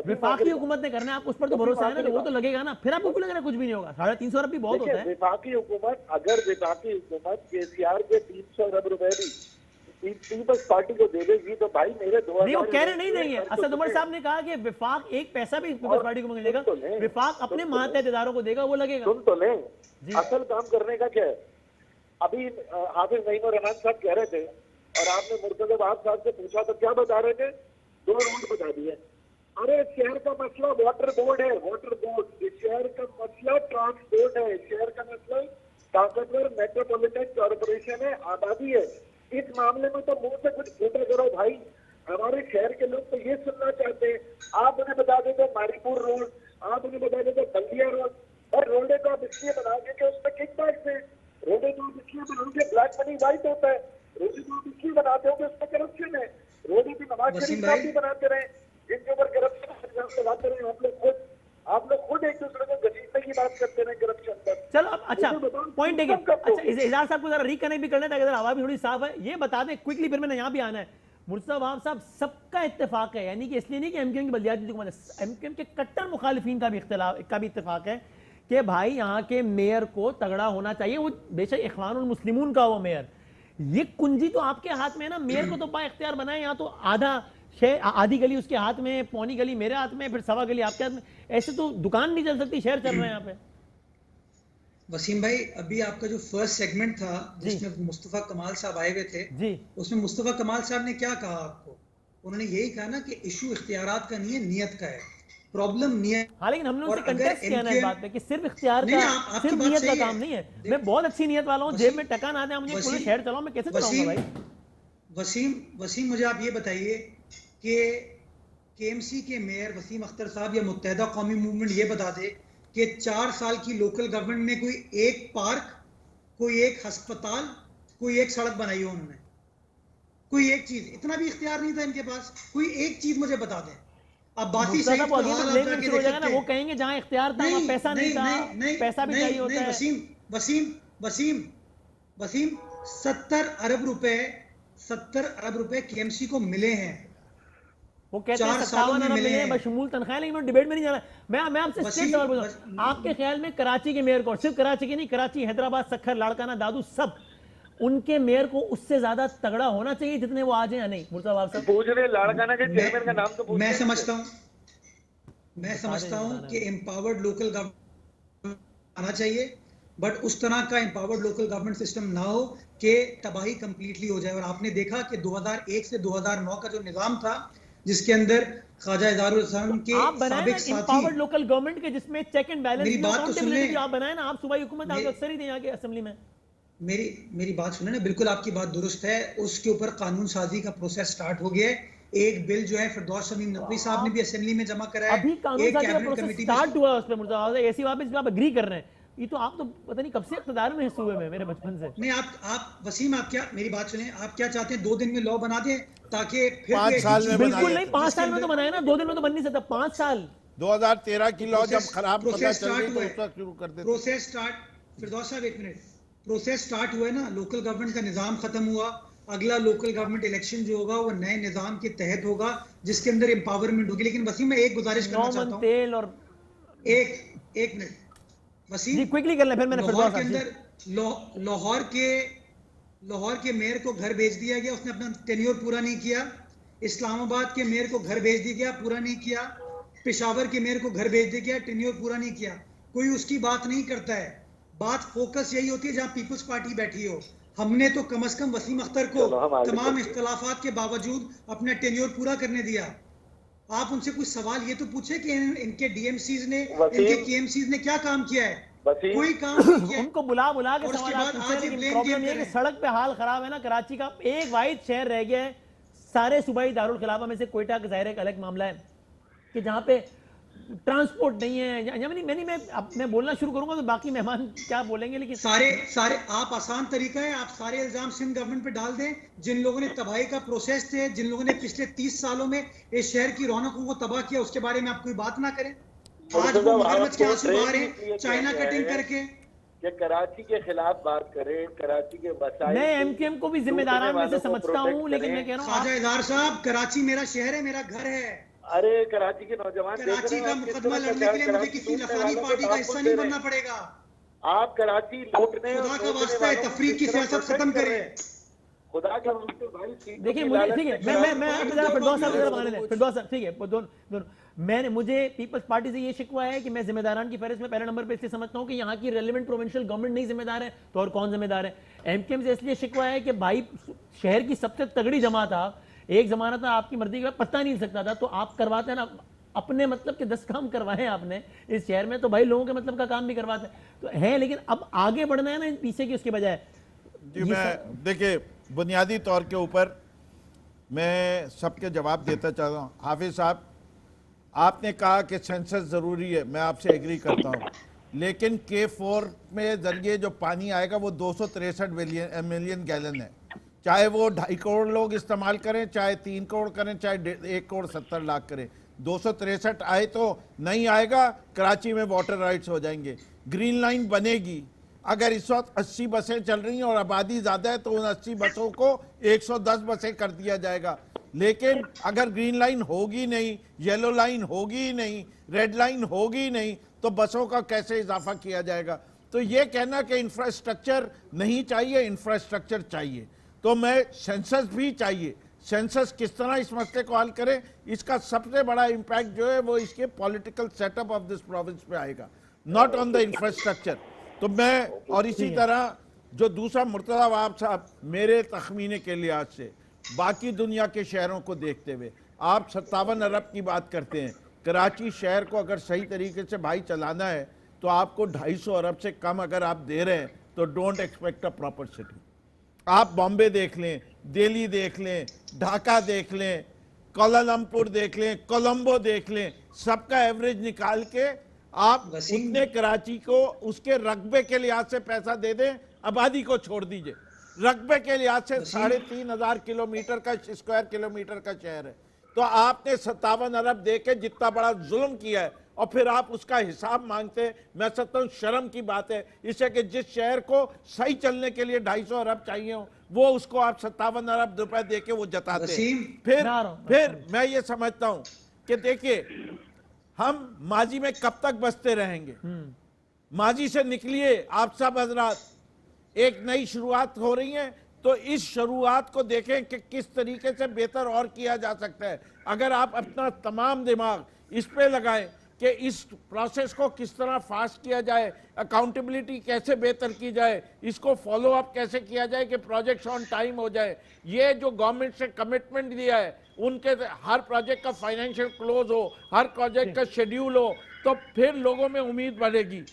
विफाकी हुकूमत ने करना है, आप उस पर तो भरोसा है ना, तो वो तो लगेगा ना, फिर आपको लग रहा है कुछ भी नहीं होगा। 350 अरब भी बहुत होता है। विफाकी हुकूमत, अगर विफाकी हुकूमत केसीआर के 300 अरब रुपए भी पीपल्स पार्टी को दे देगी तो भाई मेरे 2000 नहीं, वो कह रहे नहीं देंगे। असद उमर साहब ने कहा कि विफाक एक पैसा भी पीपल्स पार्टी को मिलेगा, विफाक अपने मातहत इदारों को देगा, वो लगेगा। सुन तो लें, असल काम करने का क्या है। अभी हाफिज नईम और रहमान साहब कह रहे थे, और आपने मुर्तजा वहाब साहब से पूछा तो क्या बता रहे थे, 2 रोड बता दिए। अरे शहर का मसला वाटर बोर्ड है, वाटर बोर्ड। शहर का मसला ट्रांसपोर्ट है, शहर का मसला ताकतवर मेट्रोपॉलिटन कॉर्पोरेशन है, आबादी है। इस मामले में तो मुंह से कुछ फूटा करो भाई। हमारे शहर के लोग तो ये सुनना चाहते हैं। आप उन्हें बता देते मारीपुर रोड, आप उन्हें बता देते बल्दिया रोड, और रोडे को आप इसलिए बना देते उसमें किकबैक से, रोडे को आप इसलिए बनाओगे ब्लैक मनी वाइट होता है, रोडे को आप इसलिए बनाते हो कि उसमें करप्शन है। रोडे की नवाज शरीफ साहब भी बनाते रहे, जिनके ऊपर करप्शन लगाते रहे। आप लोग खुद एक दूसरे को घसीटने की बात करते रहे करप्शन पर। चलो अब अच्छा पॉइंट देखिए। अच्छा, इज़हार साहब को जरा रिकनेक्ट भी करना है, अगर आवाज भी थोड़ी साफ है। ये बता दें क्विकली, फिर मैंने यहाँ भी आना है। मुर्तजा वहाब साहब, सबका इत्तेफाक है, यानी कि इसलिए नहीं कि एमकेएम की बल्दियाती हुकूमत है, एमकेएम के कट्टर मुखालिफिन का भी इत्तेफाक है कि भाई यहाँ के मेयर को तगड़ा होना चाहिए। वो बेशक इख्वानुल मुस्लिमून का वो मेयर, ये कुंजी तो आपके हाथ में है ना। मेयर को तो बा इख्तियार बनाए, यहाँ तो आधी गली उसके हाथ में, पौनी गली मेरे हाथ में, फिर सवा गली आपके हाथ में। ऐसे तो दुकान नहीं चल सकती, शहर चल रहे हैं यहाँ पे। वसीम भाई, अभी आपका जो फर्स्ट सेगमेंट था जिसमें मुस्तफा कमाल साहब आए हुए थे जी, उसमें मुस्तफा कमाल साहब ने क्या कहा आपको? उन्होंने यही कहा ना कि इशू इख्तियारात का नहीं है, नियत का है। प्रॉब्लम नियत। हाँ, लेकिन हमने उनसे कंटेस्ट किया ना इस बात पे कि सिर्फ इख्तियार का, सिर्फ नियत का काम नहीं है। मैं बहुत अच्छी नियत वाला हूँ, जेब में टका ना दे, मुझे पूरे शहर चलाओ, मैं कैसे चलाऊंगा भाई? वसीम मुझे आप ये बताइए कि केएमसी के मेयर वसीम अख्तर साहब या मुत्तहिदा कौमी मूवमेंट ये बता दे कि 4 साल की लोकल गवर्नमेंट में कोई एक पार्क, कोई एक अस्पताल, कोई एक सड़क बनाई हो उन्होंने? कोई एक चीज, इतना भी इख्तियार नहीं था इनके पास। कोई एक चीज मुझे बता दें। अब बाकी सही हो जाएगा ना, वो कहेंगे जहां इख्तियार था वहां पैसा नहीं था, पैसा भी चाहिए होता है। वसीम 70 अरब रुपए केएमसी को मिले हैं। वो कहते हैं 57 अरब मिले हैं बशमूल तनख्वाह, लेकिन मैं डिबेट में नहीं जाना। मैं आपसे स्ट्रेट सवाल पूछ रहा हूं, आपके ख्याल में कराची के मेयर को, सिर्फ कराची के नहीं, कराची, हैदराबाद, सक्खर, लाड़काना, दादू, सब उनके मेयर को उससे ज्यादा तगड़ा होना चाहिए जितने वो आज हैं या नहीं? मुर्तजा वहाब साहब पूछ रहे लाड़काना के चेयरमैन का नाम तो पूछ। मैं समझता हूं कि एम्पावर्ड लोकल गवर्नमेंट आना चाहिए, बट उस तरह का एम्पावर्ड लोकल गवर्नमेंट सिस्टम ना हो कि तबाही कंप्लीटली हो जाए। और आपने देखा कि 2001 से 2009 का जो निजाम था, जिसके अंदर ख्वाजा इजारुल हसन के आप बनाए ना साबिक साथी, एम्पावर्ड लोकल गवर्नमेंट के, जिसमें चेक एंड बैलेंस, मेरी बात तो सुन लें। आप बनाए ना, आप सूबाई हुकूमत आप अक्सर ही थे यहाँ के असेंबली में। मेरी बात सुने ना, बिल्कुल आपकी बात दुरुस्त है। उसके ऊपर कानून साजी का प्रोसेस स्टार्ट हो गया है। एक बिल जो है फिरदौस शमीम नकवी साहब ने भी असेंबली में जमा कराया है। अभी कानून एक साजी का कैबिनेट प्रोसेस कमेटी स्टार्ट हुआ है उस पे मुर्तजा, ऐसी बात है जिस पे आप एग्री कर रहे हैं। ये तो आप तो पता नहीं कब से इख्तिदार में हैं सूबे में, मेरे बचपन से। नहीं, आप वसीम, आप क्या, मेरी बात सुने, आप क्या चाहते हैं 2 दिन में लॉ बना दें ताकि फिर 5 साल में बिल्कुल नहीं, 5 साल में तो बनाया ना, 2 दिन में तो बन नहीं सकता, 5 साल। 2013 की लॉ जब खराब पता प्रोसेस चल गई स्टार्ट तो हुआ उस वक्त शुरू कर देते। प्रोसेस स्टार्ट, फिरदौस साहब एक मिनट, प्रोसेस स्टार्ट हुआ है ना, लोकल गवर्नमेंट का निजाम खत्म हुआ। अगला लोकल गवर्नमेंट इलेक्शन जो होगा वो नए निजाम के तहत होगा, जिसके अंदर एम्पावरमेंट होगी। लेकिन वसीम, मैं एक गुजारिश करना चाहता हूँ, तेल और एक मिनट वसीम जी, क्विकली कर ले, फिर मैंने लाहौर के अंदर लाहौर के मेयर को घर भेज दिया गया, उसने अपना टेन्योर पूरा नहीं किया। इस्लामाबाद के मेयर को घर भेज दिया गया, पूरा नहीं किया। पेशावर के मेयर को घर भेज दिया गया, टेन्योर पूरा नहीं किया। कोई उसकी बात नहीं करता है। बात फोकस यही होती है जहां पीपल्स पार्टी बैठी हो। हमने तो कम से कम वसीम अख्तर को तमाम इख्तलाफात के बावजूद अपना टेन्योर पूरा करने दिया। आप उनसे कुछ सवाल ये तो पूछे कि इनके डीएमसीज ने, इनके केएमसीज ने क्या काम किया है? कोई काम नहीं किया। उनको बुला के और उसके सवाल बाद पूछे, आज ये लेकिन blame प्रॉब्लम game ये है कर कि रहे हैं। सड़क पे हाल खराब है ना कराची का। एक वाहिद शहर रह गया है सारे सूबाई दारुल खिलाफा में से, कोयटा का ज़ाहिर एक अलग मामला है कि जहाँ पे ट्रांसपोर्ट नहीं है। मैं बोलना शुरू करूंगा तो बाकी मेहमान क्या बोलेंगे, लेकिन सारे आप आसान तरीका है, आप सारे इल्जाम सिंध गवर्नमेंट पे डाल दें। जिन लोगों ने तबाही का प्रोसेस थे, जिन लोगों ने पिछले 30 सालों में इस शहर की रौनकों को तबाह किया, उसके बारे में आप कोई बात ना करें। आज वो मगरमच्छ के आंसू बहा रहे हैं चाइना कटिंग करके। कि कराची के खिलाफ बात करें, कराची के मसाइल। मैं एमक्यूएम को भी जिम्मेदारान में से समझता हूँ, लेकिन मैं कह रहा हूँ ख्वाजा इज़हार साहब, कराची मेरा शहर है, मेरा घर है। अरे कराची के नौजवान, कराची का मुकदमा लड़ने के लिए मुझे किसी नफानी पार्टी का हिस्सा नहीं बनना पड़ेगा। आप कराची लूटने, खुदा का वास्ता है, तफरीक की सियासत खत्म करें। खुदा का वास्ते भाई, देखिए मुझे ठीक है, मैं फिरदौस साहब जरा मांगने दें, फिरदौस साहब ठीक है, दोनों मुझे पीपल्स पार्टी से ये शिकवा है कि मैं जिम्मेदारान की फहरिस्त में पहले नंबर पे इसलिए समझता हूँ कि यहाँ की रेलेवेंट प्रोविंशियल गवर्नमेंट नहीं जिम्मेदार है, तो और कौन जिम्मेदार है? एमक्यूएम से इसलिए शिकवा है कि भाई शहर की सबसे तगड़ी जमात था, एक जमाना था आपकी मर्जी का पता नहीं सकता था, तो आप करवाते हैं ना अपने मतलब के 10 काम करवाए आपने इस शहर में, तो भाई लोगों के मतलब का काम भी करवाते हैं तो है। लेकिन अब आगे बढ़ना है ना पीछे की, उसके बजाय जी मैं देखिए बुनियादी तौर के ऊपर मैं सबके जवाब देता चाहता हूँ। हाफिज साहब, आपने कहा कि सेंसस ज़रूरी है, मैं आपसे एग्री करता हूँ, लेकिन K4 में जरिए जो पानी आएगा वो 263 मिलियन गैलन है। चाहे वो 2.5 करोड़ लोग इस्तेमाल करें, चाहे 3 करोड़ करें, चाहे 1 करोड़ 70 लाख करें, 263 आए तो नहीं आएगा, कराची में वाटर राइट्स हो जाएंगे। ग्रीन लाइन बनेगी। अगर इस वक्त 80 बसें चल रही हैं और आबादी ज़्यादा है तो उन 80 बसों को 110 बसें कर दिया जाएगा। लेकिन अगर ग्रीन लाइन होगी नहीं, येलो लाइन होगी नहीं, रेड लाइन होगी नहीं, तो बसों का कैसे इजाफा किया जाएगा? तो ये कहना कि इंफ्रास्ट्रक्चर नहीं चाहिए, इंफ्रास्ट्रक्चर चाहिए, तो मैं सेंसस भी चाहिए। सेंसस किस तरह इस मसले को हल करे, इसका सबसे बड़ा इम्पैक्ट जो है वो इसके political setup of this province पे आएगा, नॉट ऑन द इंफ्रास्ट्रक्चर। तो मैं और इसी तरह जो दूसरा मुर्तज़ा वहाब साहब, मेरे तखमीने के लिहाज से बाकी दुनिया के शहरों को देखते हुए आप 57 अरब की बात करते हैं। कराची शहर को अगर सही तरीके से भाई चलाना है तो आपको 250 अरब से कम अगर आप दे रहे हैं तो don't expect a proper city. आप बॉम्बे देख लें, दिल्ली देख लें, ढाका देख लें, कोलालमपुर देख लें, कोलंबो देख लें, सबका एवरेज निकाल के आप उतने कराची को उसके रकबे के लिहाज से पैसा दे दें, आबादी को छोड़ दीजिए। रकबे के लिहाज से 3,500 किलोमीटर का स्क्वायर किलोमीटर का शहर है, तो आपने 57 अरब दे के जितना बड़ा जुल्म किया है और फिर आप उसका हिसाब मांगते हैं। मैं समझता हूँ शर्म की बात है इससे कि जिस शहर को सही चलने के लिए 250 अरब चाहिए हो वो उसको आप 57 अरब रुपए दे के वो जताते हैं। फिर मैं ये समझता हूँ कि देखिए हम माजी में कब तक बसते रहेंगे, माजी से निकलिए आप सब हजरात, एक नई शुरुआत हो रही है, तो इस शुरुआत को देखें कि किस तरीके से बेहतर और किया जा सकता है। अगर आप अपना तमाम दिमाग इस पे लगाएं कि इस प्रोसेस को किस तरह फास्ट किया जाए, अकाउंटेबिलिटी कैसे बेहतर की जाए, इसको फॉलो अप कैसे किया जाए कि प्रोजेक्ट्स ऑन टाइम हो जाए। ये जो गवर्नमेंट से कमिटमेंट दिया है, उनके हर प्रोजेक्ट का फाइनेंशियल क्लोज हो, हर प्रोजेक्ट का शेड्यूल हो, तो फिर लोगों में उम्मीद बढ़ेगी।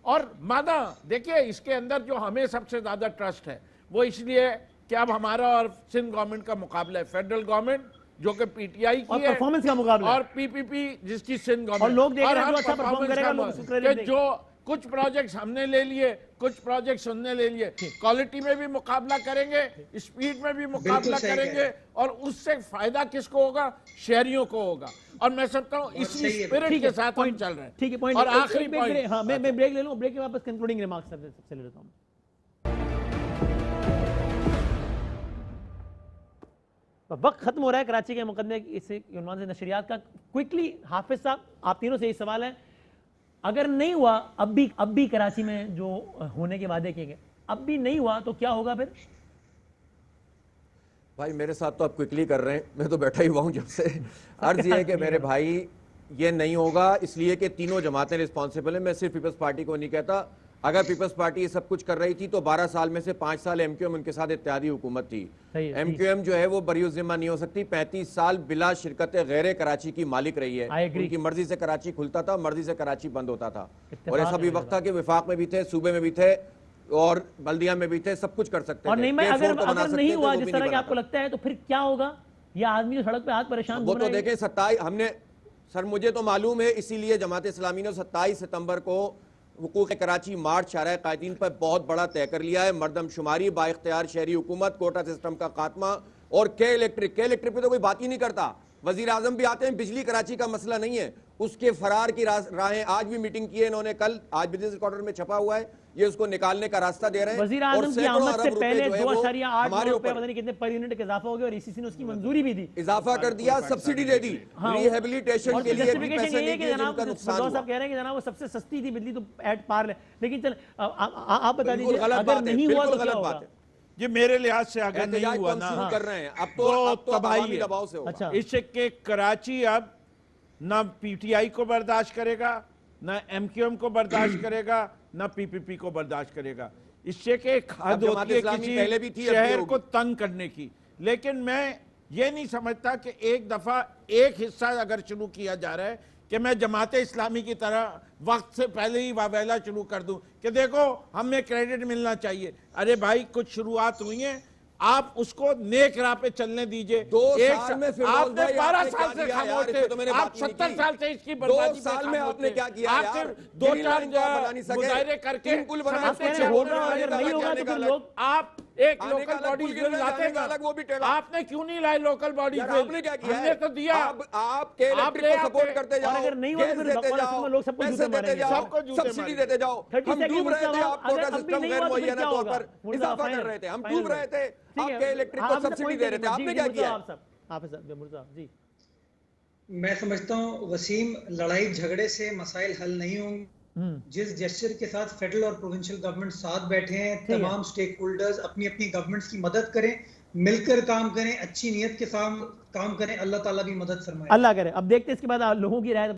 और माना देखिए, इसके अंदर जो हमें सबसे ज्यादा ट्रस्ट है वो इसलिए कि अब हमारा और सिंध गवर्नमेंट का मुकाबला है, फेडरल गवर्नमेंट जो कि पीटीआई की है परफॉर्मेंस का मुकाबला और पीपीपी जिसकी सिंध गवर्नमेंट, और लोग देख रहे हैं हम जो अच्छा परफॉर्म performance करेगा का लोग कि उसको credit जो कुछ प्रोजेक्ट्स हमने ले लिए, कुछ प्रोजेक्ट्स उनने ले लिए, क्वालिटी में भी मुकाबला करेंगे, स्पीड में भी मुकाबला सही कह रहे करेंगे, और उससे फायदा किसको होगा? शहरियों को होगा। और मैं समझता हूँ इसी सही है। स्पिरिट ठीक के है, साथ हम point- चल रहे हैं। ठीक है, पॉइंट। और आखिरी पॉइंट, हाँ, मैं ब्रेक ले लूँ, ब्रेक के वापस कंक्लूडिंग रिमार्क्स सबसे ले लेता हूँ। वक्त खत्म हो रहा है कराची के मुकदमे इस उन्वान से नशरियात का। क्विकली हाफिज साहब, आप तीनों से यही सवाल है, अगर नहीं हुआ, अब भी कराची में जो होने के वादे किए गए अब भी नहीं हुआ, तो क्या होगा फिर? भाई मेरे साथ तो आप क्विकली कर रहे हैं, मैं तो बैठा ही हुआ हूं जब से। अर्ज ये है कि मेरे भाई ये नहीं होगा इसलिए कि तीनों जमातें रिस्पॉन्सिबल हैं। मैं सिर्फ पीपल्स पार्टी को नहीं कहता। अगर पीपल्स पार्टी ये सब कुछ कर रही थी तो 12 साल में से 5 साल एमक्यूएम उनके साथ इत्तेहादी हुकूमत थी। एमक्यूएम जो है वो बरीउज़ ज़िम्मा नहीं हो सकती। 35 साल बिला शिरकत गैर कराची की मालिक रही है। उनकी मर्जी से कराची खुलता था, मर्जी से कराची बंद होता था। और ऐसा भी वक्त था कि विफाक में भी थे, सूबे में भी थे और बल्दिया में भी थे, सब कुछ कर सकते और थे। नहीं, मैं अगर नहीं हुआ जिस तरह नहीं आपको लगता है, तो फिर क्या होगा? ये आदमी जो सड़क पे हाथ परेशान वो तो देखें 27 हमने सर, मुझे तो मालूम है, इसीलिए जमात इस्लामी ने 27 सितंबर को हुकूक कराची मार्च शाहराह कायदीन पर बहुत बड़ा तय कर लिया है। मर्दमशुमारी, बाइख्तियार शहरी हुकूमत, कोटा सिस्टम का खात्मा और के इलेक्ट्रिक पे तो कोई बात ही नहीं करता। वजीर आजम भी आते हैं, बिजली कराची का मसला नहीं है, उसके फरार की राहें आज भी मीटिंग की है इन्होंने, कल आज बिजनेस रिकॉर्डर में छपा हुआ है, ये उसको निकालने का रास्ता दे रहे हैं। वजीर आजम की आमद से पहले 2.8 रुपए पता नहीं कितने पर यूनिट का इजाफा हो गया और ईसीसी ने उसकी मंजूरी भी दी, इजाफा कर दिया, सब्सिडी दे दी, रिहेबिलिटेशन के लिए भी पैसे नहीं दिए जिनका नुकसान हुआ। साहब कह रहे हैं कि जनाब वो सबसे सस्ती थी बिजली, तो एट पार है। लेकिन चल आप बता दीजिए, अगर नहीं हुआ तो क्या होगा? ये मेरे लिहाज से अगर नहीं हुआ ना, कर रहे हैं अब तो तबाही दबाव से होगा। अच्छा, इससे के कराची अब ना पीटीआई को बर्दाश्त करेगा, ना एमक्यूएम को बर्दाश्त करेगा, ना पीपीपी को बर्दाश्त करेगा। इससे के हद होती है किसी शहर को तंग करने की। लेकिन मैं ये नहीं समझता कि एक दफा एक हिस्सा अगर शुरू किया जा रहा है कि मैं जमाते इस्लामी की तरह वक्त से पहले ही वावेला शुरू कर दूं कि देखो हमें क्रेडिट मिलना चाहिए। अरे भाई, कुछ शुरुआत हुई है, आप उसको नेक राह पे चलने दीजिए। 2 साल में आपने 12 साल से खामोश थे, आप 70 साल से इसकी बर्बादी 2 साल में आपने क्या किया? आप सिर्फ 2-4 मुजाहरे करके आप एक लोकल बॉडी बिल लाते हैं, वो भी टेढ़ा। आपने क्यों नहीं लाए लोकल बॉडी बिल? आपने क्या किया? हमने तो दिया। आप के इलेक्ट्रिक को सपोर्ट करते जाओ, अगर नहीं हुआ तो फिर देते जाओ, लोग सबको पैसे जूते देते मारेंगे, जाओ, सबको जूते सब्सिडी मारेंगे। देते जाओ। 30 हम डूब रहे थे, आप कोटा सिस्टम गैर मुहैया तौर पर इजाफा कर रहे थे, हम डूब रहे थे, आपके इलेक्ट्रिक को सब्सिडी दे रहे थे। आपने क्या किया? जी, मैं समझता हूँ वसीम, लड़ाई झगड़े से मसाइल हल नहीं होंगे। जिस जेस्चर के साथ फेडरल और प्रोविंशियल गवर्नमेंट साथ बैठे हैं, तमाम स्टेक होल्डर्स अपनी अपनी गवर्नमेंट्स की मदद करें, मिलकर काम करें, अच्छी नीयत के साथ काम करें, अल्लाह ताला भी मदद फरमाए। अल्लाह करे। अब देखते हैं इसके बाद लोगों की राय।